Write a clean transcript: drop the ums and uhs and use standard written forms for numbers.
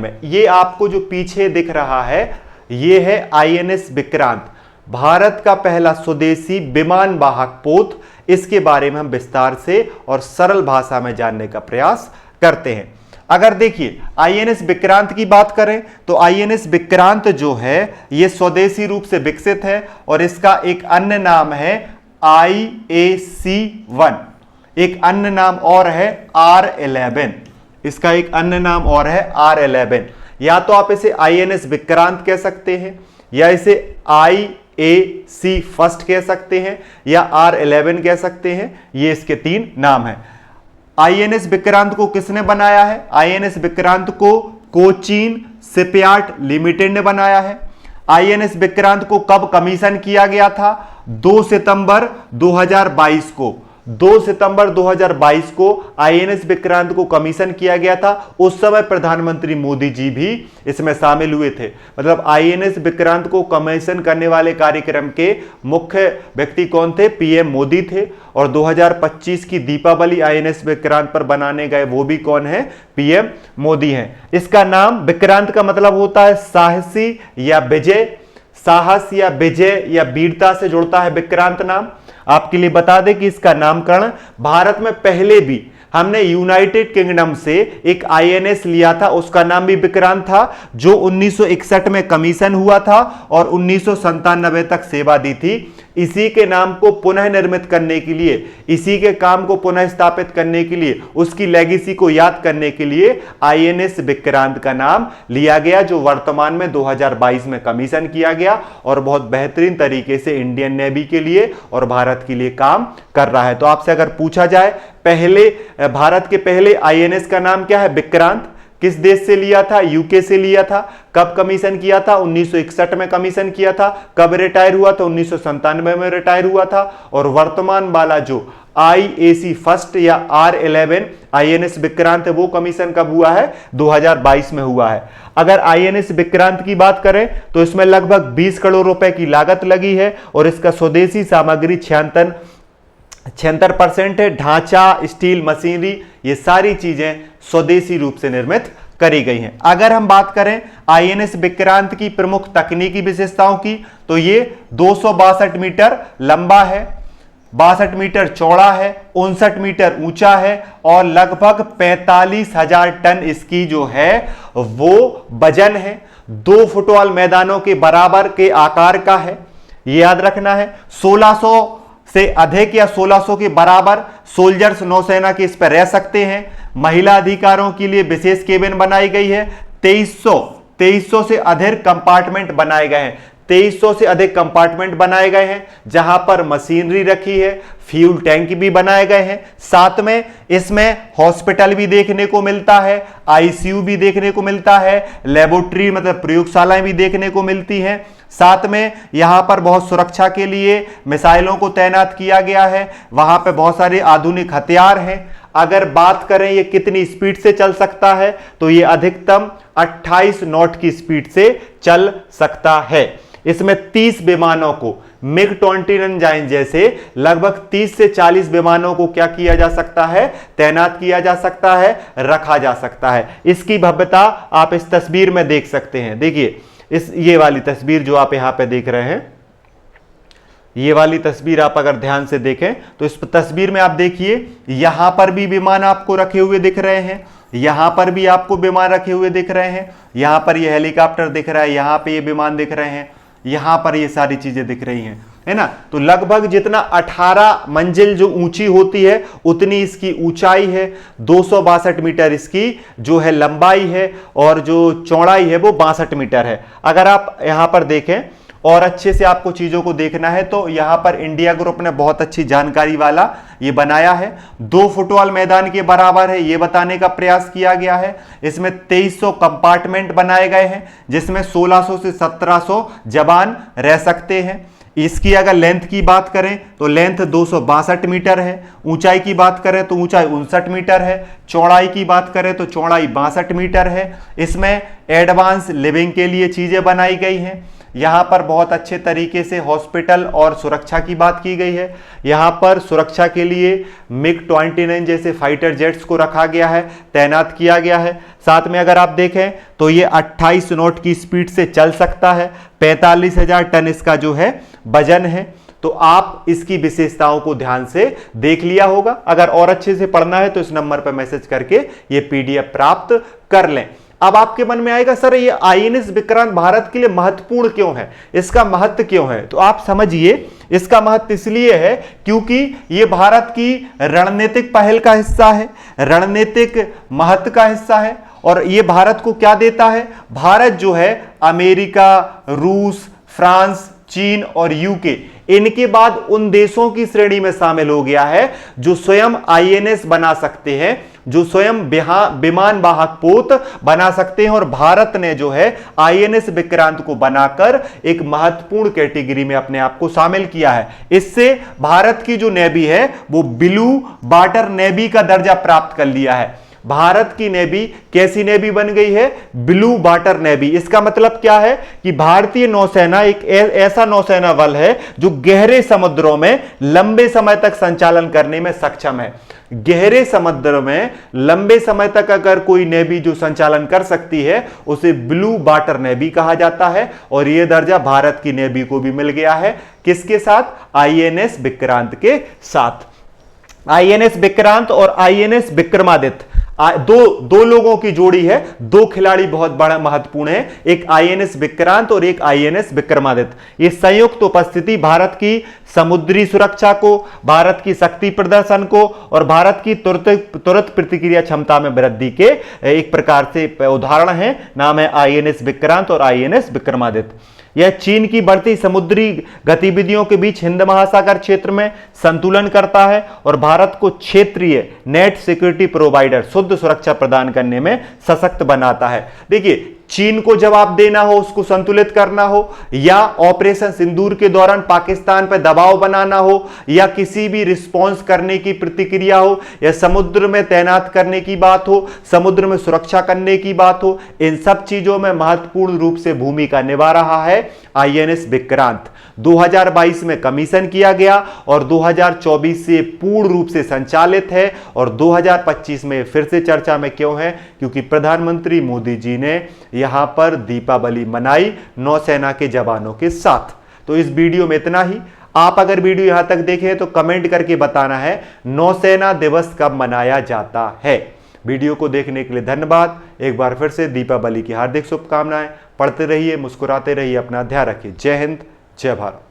में। ये आपको जो पीछे दिख रहा है ये है आईएनएस विक्रांत, भारत का पहला स्वदेशी विमान वाहक पोत। इसके बारे में हम विस्तार से और सरल भाषा में जानने का प्रयास करते हैं। अगर देखिए आईएनएस विक्रांत की बात करें तो आईएनएस विक्रांत जो है यह स्वदेशी रूप से विकसित है और इसका एक अन्य नाम है IAC-1, एक अन्य नाम और है R11, इसका एक अन्य नाम और है R11। या तो आप इसे आईएनएस विक्रांत कह सकते हैं या इसे IAC फर्स्ट कह सकते हैं या R11 कह सकते हैं, ये इसके 3 नाम हैं। आईएनएस विक्रांत को किसने बनाया है? आईएनएस विक्रांत को कोचीन शिपयार्ड लिमिटेड ने बनाया है। आईएनएस विक्रांत को कब कमीशन किया गया था? 2 सितंबर 2022 को। 2 सितंबर 2022 को आईएनएस विक्रांत को कमीशन किया गया था। उस समय प्रधानमंत्री मोदी जी भी इसमें शामिल हुए थे। मतलब आईएनएस विक्रांत को कमीशन करने वाले कार्यक्रम के मुख्य व्यक्ति कौन थे? पीएम मोदी थे। और 2025 की दीपावली आईएनएस विक्रांत पर बनाने गए वो भी कौन है? पीएम मोदी हैं। इसका नाम विक्रांत का मतलब होता है साहसी या विजय, साहस या विजय या वीरता से जुड़ता है विक्रांत नाम। आपके लिए बता दें कि इसका नामकरण भारत में पहले भी हमने यूनाइटेड किंगडम से एक आईएनएस लिया था, उसका नाम भी विक्रांत था, जो 1961 में कमीशन हुआ था और 1997 तक सेवा दी थी। इसी के नाम को पुनः निर्मित करने के लिए, इसी के काम को पुनः स्थापित करने के लिए, उसकी लेगेसी को याद करने के लिए आईएनएस विक्रांत का नाम लिया गया, जो वर्तमान में 2022 में कमीशन किया गया और बहुत बेहतरीन तरीके से इंडियन नेवी के लिए और भारत के लिए काम कर रहा है। तो आपसे अगर पूछा जाए पहले भारत के पहले आईएनएस का नाम क्या है? विक्रांत। किस देश से लिया था? यूके से लिया था। कब कमीशन किया था? 1961 में कमीशन किया था। कब रिटायर हुआ था? 1997 में रिटायर हुआ था। और वर्तमान वाला जो IAC फर्स्ट या R11 आईएनएस विक्रांत है वो कमीशन कब हुआ है? 2022 में हुआ है। अगर आईएनएस विक्रांत की बात करें तो इसमें लगभग 20 करोड़ रुपए की लागत लगी है और इसका स्वदेशी सामग्री 76% है। ढांचा, स्टील, मशीनरी, ये सारी चीजें स्वदेशी रूप से निर्मित करी गई हैं। अगर हम बात करें आईएनएस विक्रांत की प्रमुख तकनीकी विशेषताओं की तो ये 262 मीटर लंबा है, 62 मीटर चौड़ा है, 59 मीटर ऊंचा है और लगभग 45,000 टन इसकी जो है वो वजन है। 2 फुटबॉल मैदानों के बराबर के आकार का है, ये याद रखना है। 1600 से अधिक या 1600 के बराबर सोल्जर्स नौसेना के इस पर रह सकते हैं। महिला अधिकारों के लिए विशेष केबिन बनाई गई है। 2300 से अधिक कंपार्टमेंट बनाए गए हैं। 2300 से अधिक कंपार्टमेंट बनाए गए हैं जहां पर मशीनरी रखी है, फ्यूल टैंक भी बनाए गए हैं। साथ में इसमें हॉस्पिटल भी देखने को मिलता है, आईसीयू भी देखने को मिलता है, लेबोरेटरी मतलब प्रयोगशालाएं भी देखने को मिलती हैं। साथ में यहां पर बहुत सुरक्षा के लिए मिसाइलों को तैनात किया गया है। वहां पे बहुत सारे आधुनिक हथियार हैं। अगर बात करें ये कितनी स्पीड से चल सकता है तो ये अधिकतम 28 नॉट की स्पीड से चल सकता है। इसमें 30 विमानों को MiG-29 जैसे लगभग 30 से 40 विमानों को क्या किया जा सकता है? तैनात किया जा सकता है, रखा जा सकता है। इसकी भव्यता आप इस तस्वीर में देख सकते हैं। देखिए ये वाली तस्वीर जो आप यहां पे देख रहे हैं, ये वाली तस्वीर आप अगर ध्यान से देखें तो इस तस्वीर में आप देखिए यहां पर भी विमान आपको रखे हुए दिख रहे हैं, यहां पर भी आपको विमान रखे हुए दिख रहे हैं, यहां पर ये हेलीकॉप्टर दिख रहा है, यहां पे ये विमान दिख रहे हैं, यहां पर ये सारी चीजें दिख रही हैं, है ना। तो लगभग जितना 18 मंजिल जो ऊंची होती है उतनी इसकी ऊंचाई है। 262 मीटर इसकी जो है लंबाई है और जो चौड़ाई है वो 62 मीटर है। अगर आप यहां पर देखें और अच्छे से आपको चीजों को देखना है तो यहां पर इंडिया ग्रुप ने बहुत अच्छी जानकारी वाला ये बनाया है। 2 फुटबॉल मैदान के बराबर है ये बताने का प्रयास किया गया है। इसमें 2300 कंपार्टमेंट बनाए गए हैं जिसमें 1600 से 1700 जवान रह सकते हैं। इसकी अगर लेंथ की बात करें तो लेंथ 262 मीटर है, ऊंचाई की बात करें तो ऊंचाई 59 मीटर है, चौड़ाई की बात करें तो चौड़ाई 62 मीटर है। इसमें एडवांस लिविंग के लिए चीजें बनाई गई हैं यहां पर बहुत अच्छे तरीके से हॉस्पिटल और सुरक्षा की बात की गई है। यहां पर सुरक्षा के लिए MiG-29 जैसे फाइटर जेट्स को रखा गया है, तैनात किया गया है। साथ में अगर आप देखें तो ये 28 नॉट की स्पीड से चल सकता है, 45,000 टन इसका जो है वजन है। तो आप इसकी विशेषताओं को ध्यान से देख लिया होगा। अगर और अच्छे से पढ़ना है तो इस नंबर पर मैसेज करके ये PDF प्राप्त कर लें। अब आपके मन में आएगा सर ये INS विक्रांत भारत के लिए महत्वपूर्ण क्यों है, इसका महत्व क्यों है? तो आप समझिए, इसका महत्व इसलिए है क्योंकि ये भारत की रणनीतिक पहल का हिस्सा है, रणनीतिक महत्व का हिस्सा है। और ये भारत को क्या देता है? भारत जो है अमेरिका, रूस, फ्रांस, चीन और UK इनके बाद उन देशों की श्रेणी में शामिल हो गया है जो स्वयं INS बना सकते हैं, जो स्वयं विमान वाहक पोत बना सकते हैं। और भारत ने जो है INS विक्रांत को बनाकर एक महत्वपूर्ण कैटेगरी में अपने आप को शामिल किया है। इससे भारत की जो नेवी है वो ब्लू वाटर नेवी का दर्जा प्राप्त कर लिया है। भारत की नेवी कैसी नेवी बन गई है? Blue water navy. इसका मतलब क्या है कि भारतीय नौसेना एक ऐसा नौसेना बल है जो गहरे समुद्रों में लंबे समय तक संचालन करने में सक्षम है। गहरे समुद्र में लंबे समय तक अगर कोई नेवी जो संचालन कर सकती है उसे ब्लू वाटर नेवी कहा जाता है। और यह दर्जा भारत की नेवी को भी मिल गया है। किसके साथ? INS विक्रांत के साथ। INS विक्रांत और INS विक्रमादित्य दो लोगों की जोड़ी है, दो खिलाड़ी बहुत बड़ा महत्वपूर्ण है, एक INS विक्रांत और एक INS विक्रमादित्य। ये संयुक्त उपस्थिति भारत की समुद्री सुरक्षा को, भारत की शक्ति प्रदर्शन को और भारत की तुरंत प्रतिक्रिया क्षमता में वृद्धि के एक प्रकार से उदाहरण है। नाम है INS विक्रांत और INS विक्रमादित्य। यह चीन की बढ़ती समुद्री गतिविधियों के बीच हिंद महासागर क्षेत्र में संतुलन करता है और भारत को क्षेत्रीय नेट सिक्योरिटी प्रोवाइडर, शुद्ध सुरक्षा प्रदान करने में सशक्त बनाता है। देखिए, चीन को जवाब देना हो, उसको संतुलित करना हो, या ऑपरेशन सिंदूर के दौरान पाकिस्तान पर दबाव बनाना हो, या किसी भी रिस्पॉन्स करने की प्रतिक्रिया हो, या समुद्र में तैनात करने की बात हो, समुद्र में सुरक्षा करने की बात हो, इन सब चीजों में महत्वपूर्ण रूप से भूमिका निभा रहा है INS विक्रांत। 2022 में कमीशन किया गया और 2024 से पूर्ण रूप से संचालित है। और 2025 में फिर से चर्चा में क्यों है? क्योंकि प्रधानमंत्री मोदी जी ने यहां पर दीपावली मनाई नौसेना के जवानों के साथ। तो इस वीडियो में इतना ही। आप अगर वीडियो यहां तक देखें तो कमेंट करके बताना है नौसेना दिवस कब मनाया जाता है। वीडियो को देखने के लिए धन्यवाद। एक बार फिर से दीपावली की हार्दिक शुभकामनाएं। पढ़ते रहिए, मुस्कुराते रहिए, अपना ध्यान रखिए। जय हिंद, जय भारत।